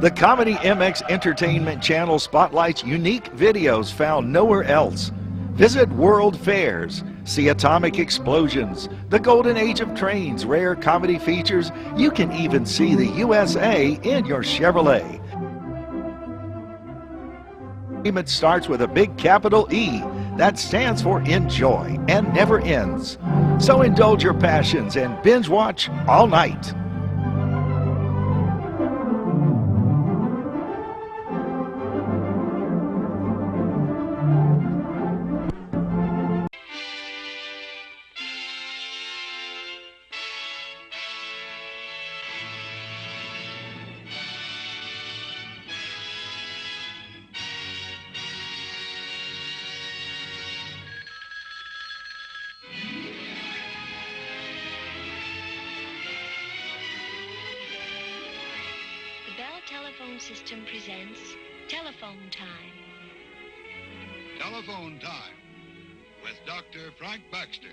The Comedy MX Entertainment Channel spotlights unique videos found nowhere else. Visit World Fairs, see atomic explosions, the golden age of trains, rare comedy features. You can even see the USA in your Chevrolet. It starts with a big capital E that stands for enjoy and never ends. So indulge your passions and binge watch all night. System presents Telephone Time. Telephone Time with Dr. Frank Baxter.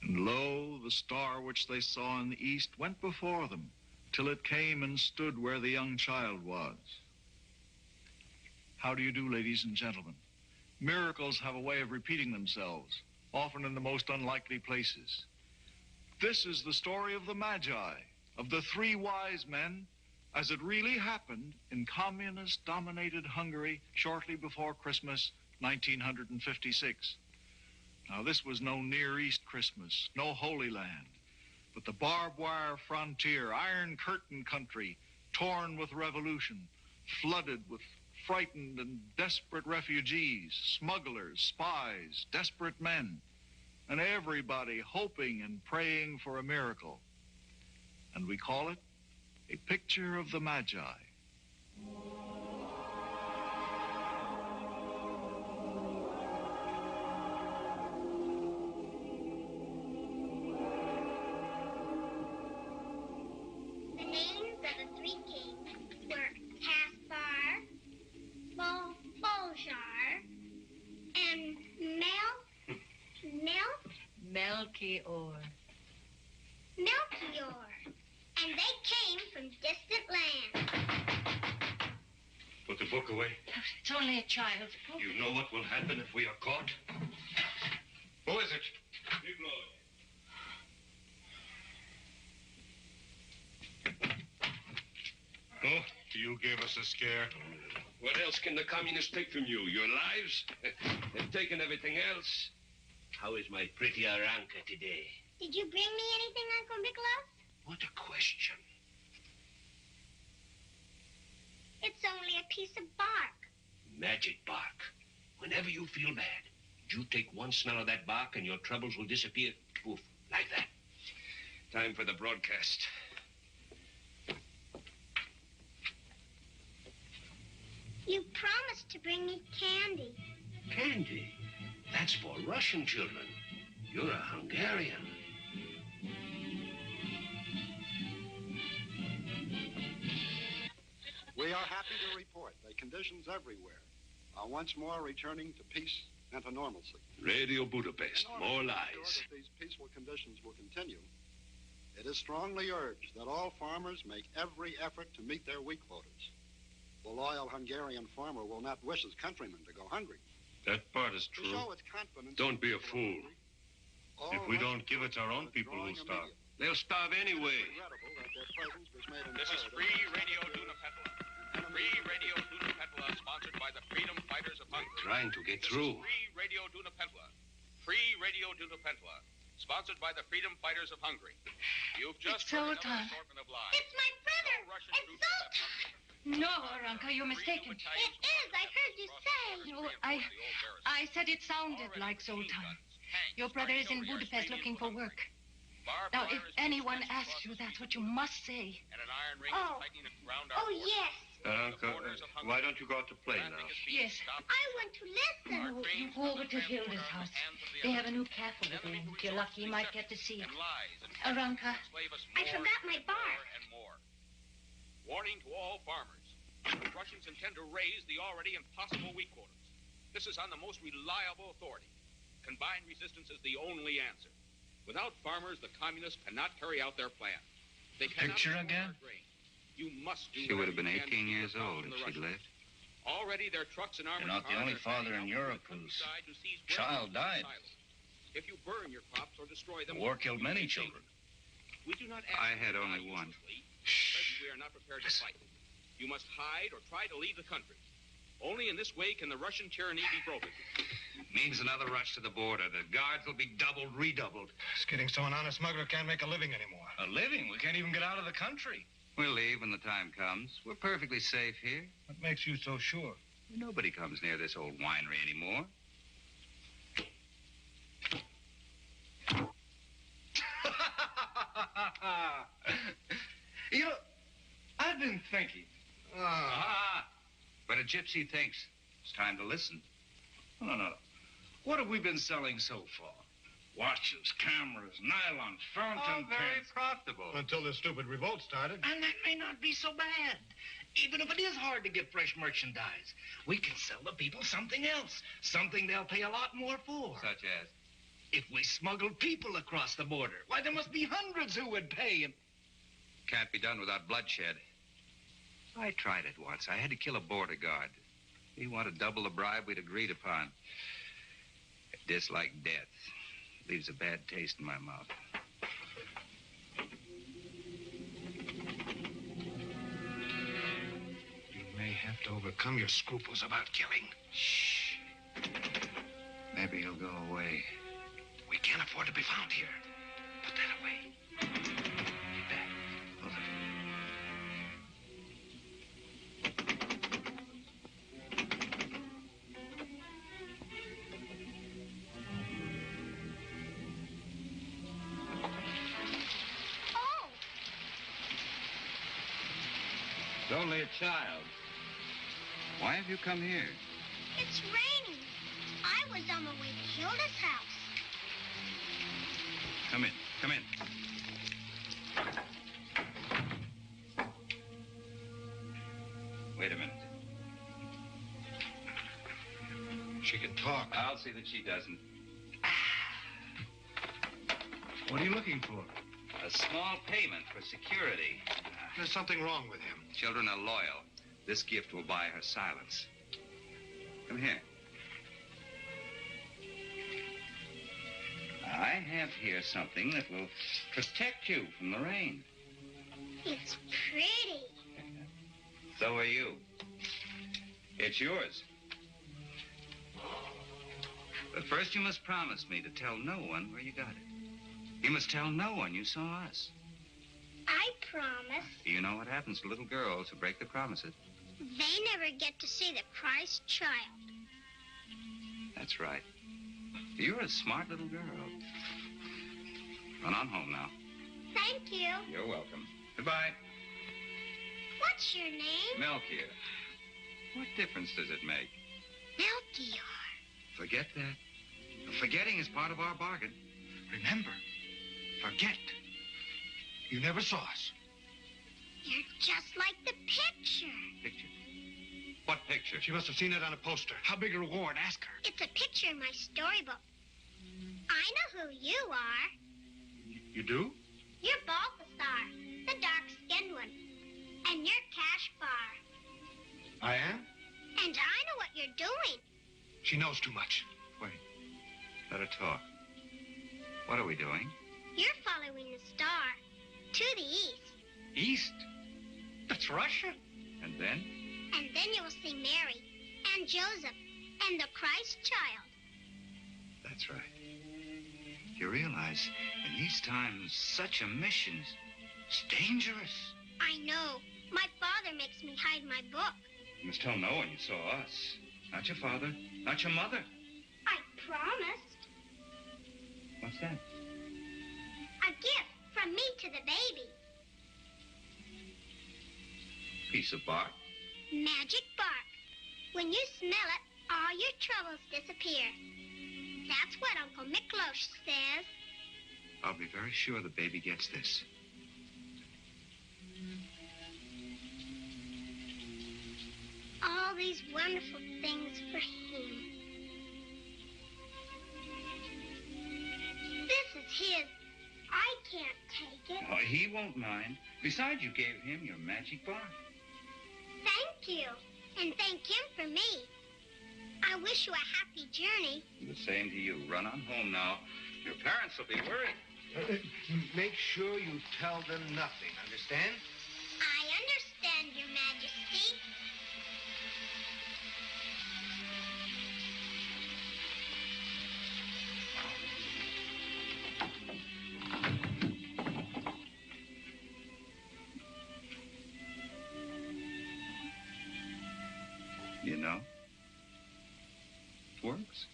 And lo, the star which they saw in the east went before them, till it came and stood where the young child was. How do you do, ladies and gentlemen? Miracles have a way of repeating themselves, often in the most unlikely places. This is the story of the Magi, of the three wise men, as it really happened in communist-dominated Hungary shortly before Christmas 1956. Now, this was no Near East Christmas, no Holy Land, but the barbed wire frontier, Iron Curtain country, torn with revolution, flooded with frightened and desperate refugees, smugglers, spies, desperate men, and everybody hoping and praying for a miracle. And we call it A Picture of the Magi. The names of the three kings were Caspar, Bolshar, and Melchior. Melchior. And they came from distant lands. Put the book away. It's only a child's book. You know what will happen if we are caught? Who is it? Big Lloyd. Oh, you gave us a scare. What else can the communists take from you? Your lives? They've taken everything else. How is my pretty Aranka today? Did you bring me anything, Uncle Nicholas? What a question. It's only a piece of bark. Magic bark. Whenever you feel bad, you take one smell of that bark and your troubles will disappear. Poof, like that. Time for the broadcast. You promised to bring me candy. Candy? That's for Russian children. You're a Hungarian. We are happy to report that conditions everywhere are once more returning to peace and to normalcy. Radio Budapest, more In order lies. to ensure that these peaceful conditions will continue, it is strongly urged that all farmers make every effort to meet their wheat quotas. The loyal Hungarian farmer will not wish his countrymen to go hungry. That part is To true. show its confidence Don't be a in the fool. all If we don't Russian give it to our own troops are people, we'll withdrawing starve. immediately. They'll starve It is anyway. regrettable that their presence was made This is imperative Free to Radio protect Dunapetla. enemy Free Radio Dunapetla, sponsored by the Freedom Fighters of Hungary. Trying to get This through. is Free Radio Dunapetla. Free Radio Dunapetla, sponsored by the Freedom Fighters of Hungary. You've just It's heard Sultan. another assortment of lies. It's my brother. No Russian It's troops have left Sultan. Hungary. No, Aranka, you're mistaken. It is. I heard you say. No, I said it sounded like Sultan. Your brother is in Budapest looking for work. Now, if anyone asks you, that's what you must say. And an iron ring Oh. is tightening around our Oh, borders. yes. Aranka, why don't you go out to play now? Traffic is being Yes. stopped. I want to listen. No, you go over to Hilda's house. They have a new cafe over there. If you're lucky, you might get to see it. And lies and Aranka. enslave us I more forgot my and bar. more and more. Warning to all farmers. The Russians intend to raise the already impossible wheat quotas. This is on the most reliable authority. Combined resistance is the only answer. Without farmers, the communists cannot carry out their plan. They cannot Picture store again? our grain. You must do She would have been whatever you 18 can to keep years her old from if the she'd Russians. lived. Already their trucks and armored You're not the cars only are father heading in out Europe to the whose countryside to seize child grain died. silos. If you burn your crops or destroy them, The war killed you many can children. We do not ask I you had to only die one. uselessly. At present, we are not prepared to fight. You must hide or try to leave the country. Only in this way can the Russian tyranny be broken. Means another rush to the border. The guards will be doubled, redoubled. It's getting so an honest smuggler can't make a living anymore. A living? We can't even get out of the country. We'll leave when the time comes. We're perfectly safe here. What makes you so sure? Nobody comes near this old winery anymore. You know, I've been thinking. But a gypsy thinks. It's time to listen. No. What have we been selling so far? Watches, cameras, nylon, fountain Very pens. profitable. Until this stupid revolt started. And that may not be so bad. Even if it is hard to get fresh merchandise, we can sell the people something else. Something they'll pay a lot more for. Such as? If we smuggled people across the border, why, there must be hundreds who would pay. And Can't be done without bloodshed. I tried it once. I had to kill a border guard. He wanted double the bribe we'd agreed upon. I dislike death. Leaves a bad taste in my mouth. you may have to overcome your scruples about killing. Shh. Maybe he'll go away. We can't afford to be found here. Put that away. There. Hold it. Oh, It's only a child. Why have you come here? it's raining. I was on my way to Hilda's house. Come in. Come in. Wait a minute. She can talk. I'll see that she doesn't. What are you looking for? A small payment for security. There's something wrong with him. Children are loyal. This gift will buy her silence. Come here. I have here something that will protect you from the rain. It's pretty. So are you. It's yours. But first you must promise me to tell no one where you got it. You must tell no one you saw us. I promise. You know what happens to little girls who break their promises. They never get to see the Christ child. That's right. You're a smart little girl. Run on home now. Thank you. You're welcome. Goodbye. What's your name? Melchior. What difference does it make? Melchior. Forget that. Forgetting is part of our bargain. Remember, forget. You never saw us. You're just like the picture. Picture? What picture? She must have seen it on a poster. How big a reward? Ask her. It's a picture in my storybook. I know who you are. You do? You're Balthasar, the dark-skinned one. And you're Cash Bar. I am? And I know what you're doing. She knows too much. Wait. Let her talk. What are we doing? You're following the star to the east. East? That's Russia. And then? And then you'll see Mary and Joseph and the Christ child. That's right. You realize, in these times, such a mission's dangerous. I know. My father makes me hide my book. You must tell no one you saw us. Not your father, not your mother. I promised. What's that? A gift from me to the baby. Piece of bark. Magic bark. When you smell it, all your troubles disappear. That's what Uncle Miklos says. I'll be very sure the baby gets this. All these wonderful things for him. This is is his. I can't take it. Oh, he won't mind. Besides, you gave him your magic bar. Thank you. And thank him for me. I wish you a happy journey. The same to you. Run on home now. Your parents will be worried. Make sure you tell them nothing, understand? I understand, Your Majesty. You know, it works.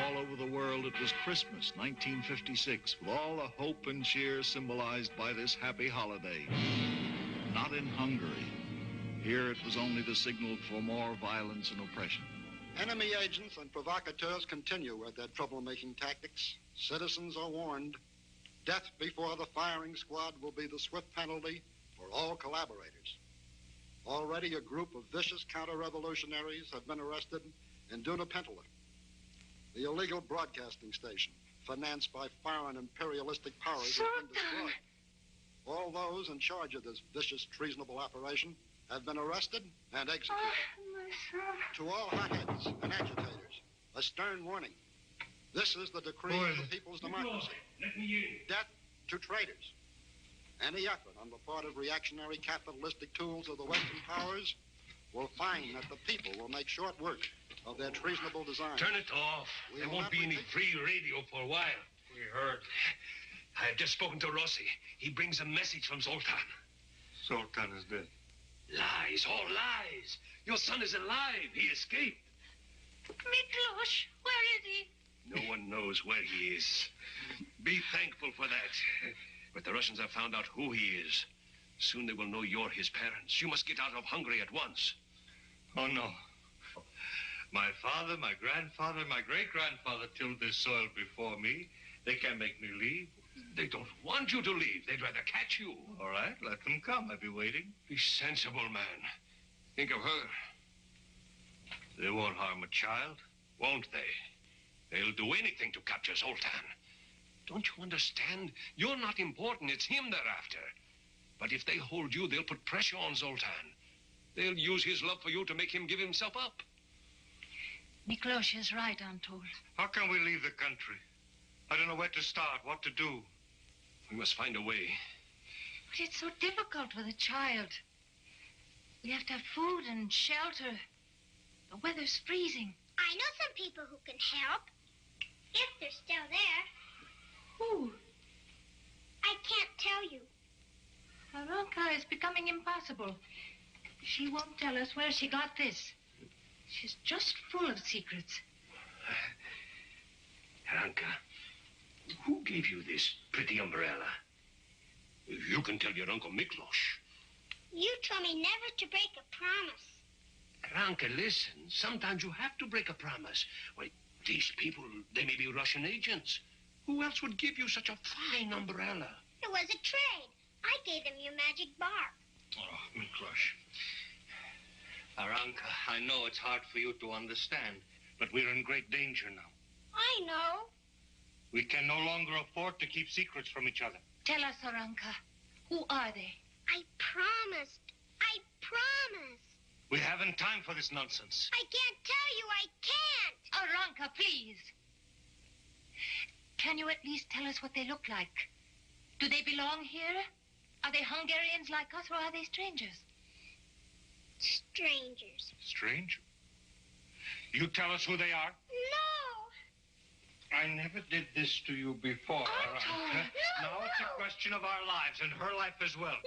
All over the world, it was Christmas, 1956, with all the hope and cheer symbolized by this happy holiday. Not in Hungary. Here, it was only the signal for more violence and oppression. Enemy agents and provocateurs continue with their troublemaking tactics. Citizens are warned. Death before the firing squad will be the swift penalty for all collaborators. Already a group of vicious counter-revolutionaries have been arrested in Dunapentala, the illegal broadcasting station financed by foreign imperialistic powers has been destroyed. All those in charge of this vicious, treasonable operation have been arrested and executed. To all hotheads and agitators, a stern warning. This is the decree of the people's democracy. Death to traitors. Any effort on the part of reactionary capitalistic tools of the Western powers will find that the people will make short work of their treasonable designs. Turn it off. There won't be any free radio for a while. We heard. I have just spoken to Rossi. He brings a message from Zoltan. Zoltan is dead. Lies, all lies. Your son is alive. He escaped. Miklos, where is he? No one knows where he is. Be thankful for that. But the Russians have found out who he is. Soon they will know you're his parents. You must get out of Hungary at once. Oh, no. My father, my grandfather, my great-grandfather tilled this soil before me. They can't make me leave. They don't want you to leave. They'd rather catch you. All right, let them come. I'll be waiting. Be sensible, man. Think of her. They won't harm a child. Won't they? They'll do anything to capture Zoltan. Don't you understand? You're not important. It's him they're after. But if they hold you, they'll put pressure on Zoltan. They'll use his love for you to make him give himself up. Miklos is right, I'm told. How can we leave the country? I don't know where to start, what to do. We must find a way. But it's so difficult with a child. We have to have food and shelter. The weather's freezing. I know some people who can help. If they're still there. Who? I can't tell you. Aranka is becoming impossible. She won't tell us where she got this. She's just full of secrets. Aranka, who gave you this pretty umbrella? You can tell your Uncle Miklos. You told me never to break a promise. Aranka, listen. Sometimes you have to break a promise. Why, these people, they may be Russian agents. Who else would give you such a fine umbrella? It was a trade. I gave them your magic bar. Oh, Miklos. Aranka, I know it's hard for you to understand, but we're in great danger now. I know. We can no longer afford to keep secrets from each other. Tell us, Aranka. Who are they? I promised. I promised. We haven't time for this nonsense. I can't tell you. I can't. Aranka, please. Can you at least tell us what they look like? Do they belong here? Are they Hungarians like us, or are they strangers? Strangers. Stranger? You tell us who they are? No. I never did this to you before, Aranka. No, now it's a question of our lives and her life as well. No.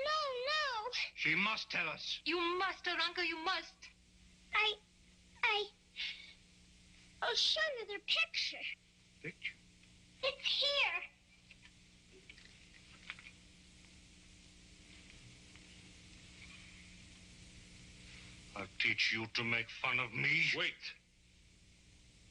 She must tell us. You must, Aranka, you must. I'll show you their picture. Picture? It's here. I'll teach you to make fun of me. Wait.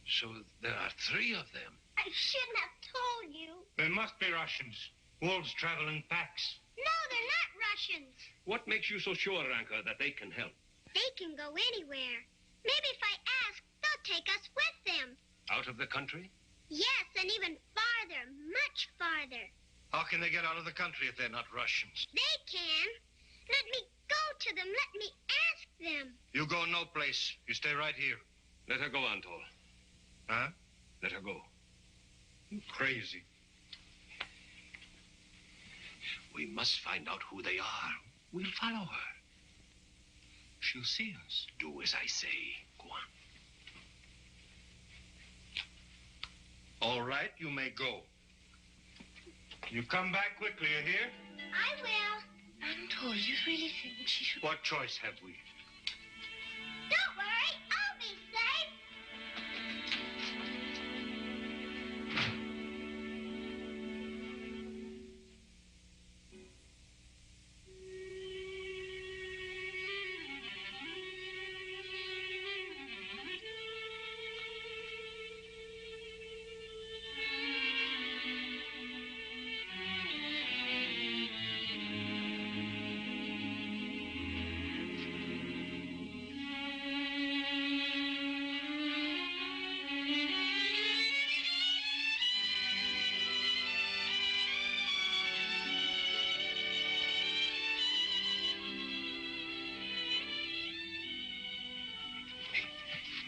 So there are 3 of them. I shouldn't have told you. They must be Russians. Wolves travel in packs. No, they're not Russians. What makes you so sure, Aranka, that they can help? They can go anywhere. Maybe if I ask, they'll take us with them. Out of the country? Yes, and even farther, much farther. How can they get out of the country if they're not Russians? They can. Let me go to them. Let me ask them. You go no place. You stay right here. Let her go, Antol. Huh? Let her go. You crazy. We must find out who they are. We'll follow her. She'll see us. Do as I say. Go on. All right, you may go. You come back quickly, you hear? I will. Antol, you really think she should... What choice have we? Don't worry. I'll be safe.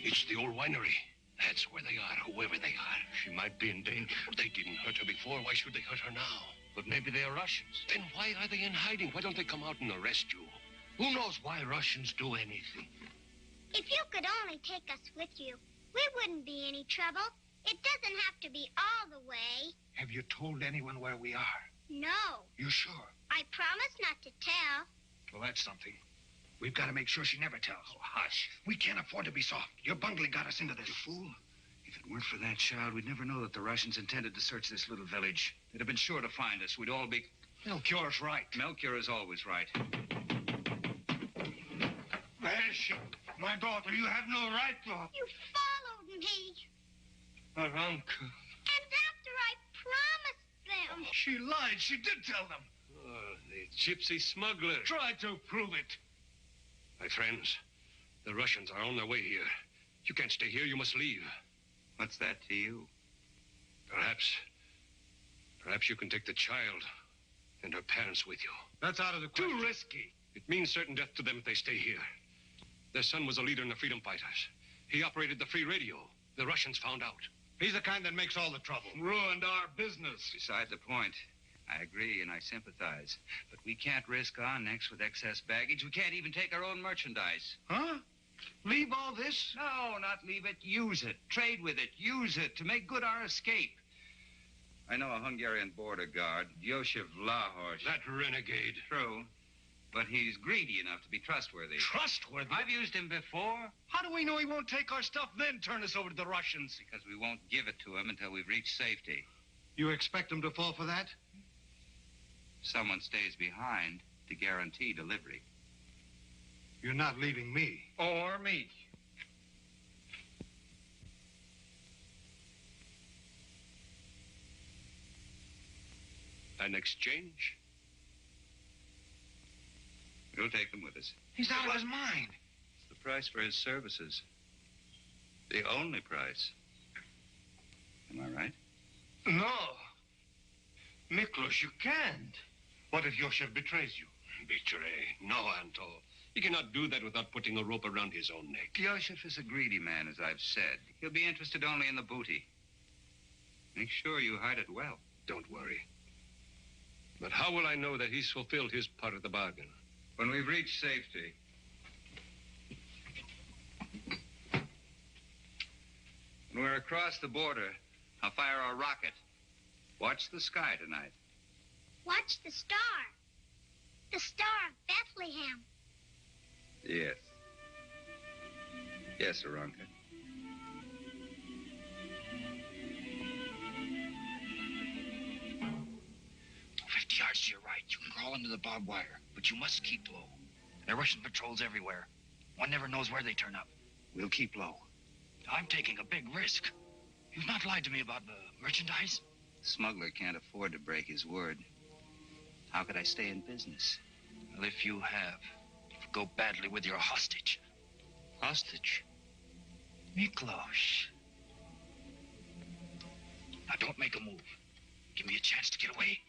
It's the old winery. That's where they are, whoever they are. She might be in danger. They didn't hurt her before. Why should they hurt her now? But maybe they're Russians. Then why are they in hiding? Why don't they come out and arrest you? Who knows why Russians do anything? If you could only take us with you, we wouldn't be any trouble. It doesn't have to be all the way. Have you told anyone where we are? No. You sure? I promise not to tell. Well, that's something. We've got to make sure she never tells. Oh, hush. We can't afford to be soft. Your bungling got us into this. You fool. If it weren't for that child, we'd never know that the Russians intended to search this little village. They'd have been sure to find us. We'd all be... Melchior's right. Melchior is always right. Where is she? My daughter, you have no right to her. You followed me. Aranka. And after I promised them. She lied. She did tell them. Oh, the gypsy smugglers. Try to prove it. My friends, the Russians are on their way here. You can't stay here. You must leave. What's that to you? Perhaps you can take the child and her parents with you. That's out of the question. Too risky. It means certain death to them if they stay here. Their son was a leader in the freedom fighters. He operated the free radio. The Russians found out. He's the kind that makes all the trouble. Ruined our business. Beside the point. I agree and I sympathize. But we can't risk Onyx with excess baggage. We can't even take our own merchandise. Huh? Leave all this? No, not leave it. Use it. Trade with it. Use it to make good our escape. I know a Hungarian border guard, Joseph Lahorst. That renegade. True. But he's greedy enough to be trustworthy. Trustworthy? I've used him before. How do we know he won't take our stuff, then turn us over to the Russians? Because we won't give it to him until we've reached safety. You expect him to fall for that? Someone stays behind to guarantee delivery. You're not leaving me. Or me. An exchange? We'll take them with us. He's out of his mind. It's the price for his services. The only price. Am I right? No. Miklos, you can't. What if Yosef betrays you? Betray? No, Antol. He cannot do that without putting a rope around his own neck. Yosef is a greedy man, as I've said. He'll be interested only in the booty. Make sure you hide it well. Don't worry. But how will I know that he's fulfilled his part of the bargain? When we've reached safety. When we're across the border, I'll fire our rocket. Watch the sky tonight. Watch the star. The Star of Bethlehem. Yes. Yes, Aranka. 50 yards to your right. You can crawl into the barbed wire, but you must keep low. There are Russian patrols everywhere. One never knows where they turn up. We'll keep low. I'm taking a big risk. You've not lied to me about the merchandise? The smuggler can't afford to break his word. How could I stay in business? Well, if you have, it'll go badly with your hostage. Hostage? Miklos. Now, don't make a move. Give me a chance to get away.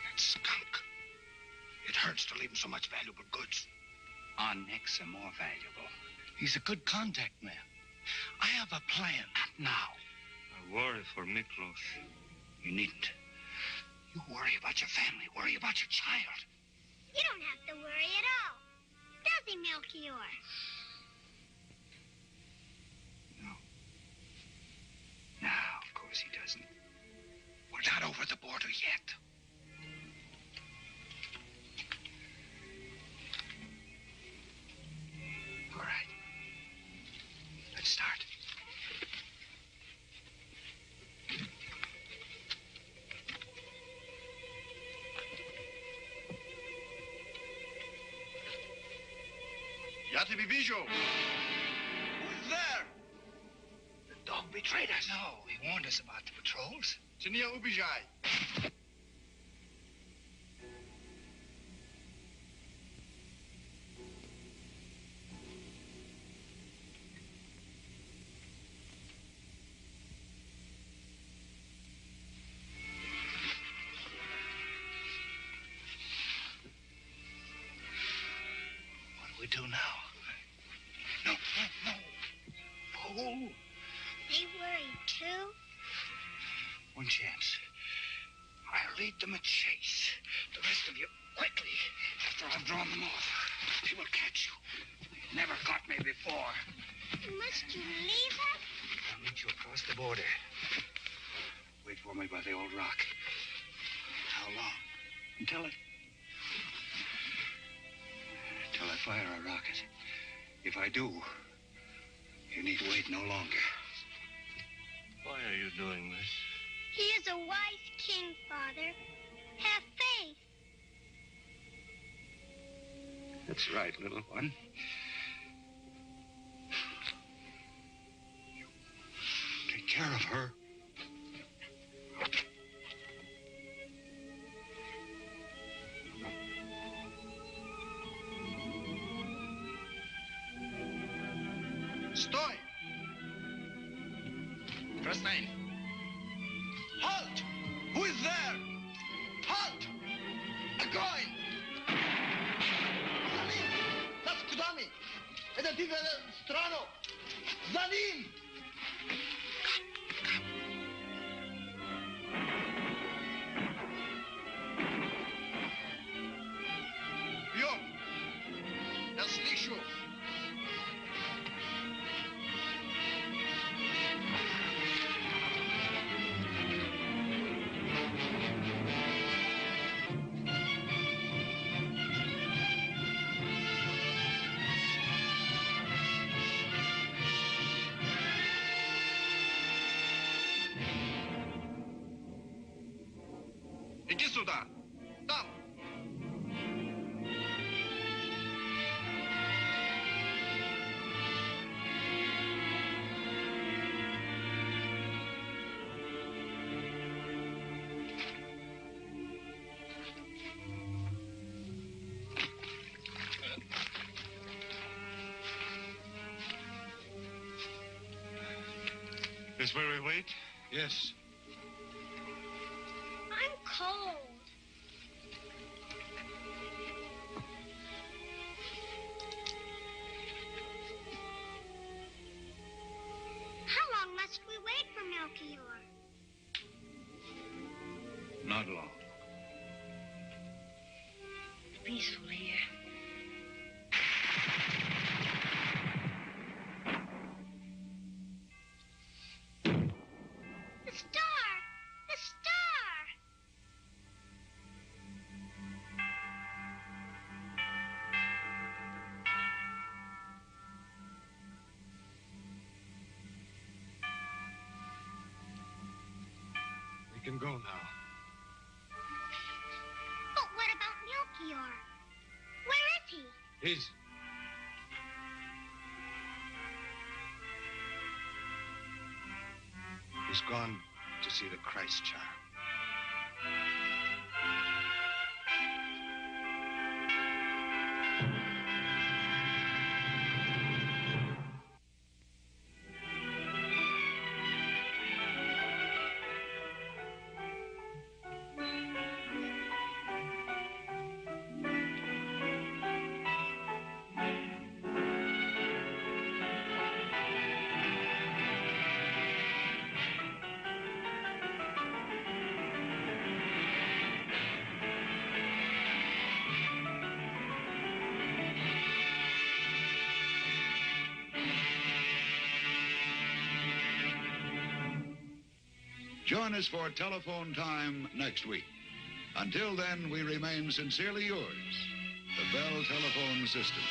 That skunk. It hurts to leave him so much valuable goods. Our necks are more valuable. He's a good contact man. I have a plan. Not now. I worry for Miklos. You needn't. You worry about your family. Worry about your child. You don't have to worry at all. Does he, Melchior? No, of course he doesn't. We're not over the border yet. All right. Let's start. Yati Bibijo. Who's there? The dog betrayed us. No, he warned us about the patrols. Tania Ubijai. What do we do now? No. Oh. They worried, too? One chance. I'll lead them a chase. The rest of you, quickly. After I've drawn them off, they will catch you. They've never caught me before. Must you leave us? I'll meet you across the border. Wait for me by the old rock. How long? Until I fire a rocket. If I do, you need wait no longer. Why are you doing this? He is a wise king, Father. Have faith. That's right, little one. Take care of her. Stój! Krasnain. Halt! Who is there? Halt! Огонь! За ним! Над скудами! Это ты в страну! За ним! Бьем! Я слышу! Иди сюда! Там! This where we wait? Yes. I'm cold. How long must we wait for Melchior? Not long. Peaceful here. The star! The star! We can go now. But what about Melchior? Where is he? He's gone to see the Christ child. Join us for Telephone Time next week. Until then, we remain sincerely yours, the Bell Telephone System.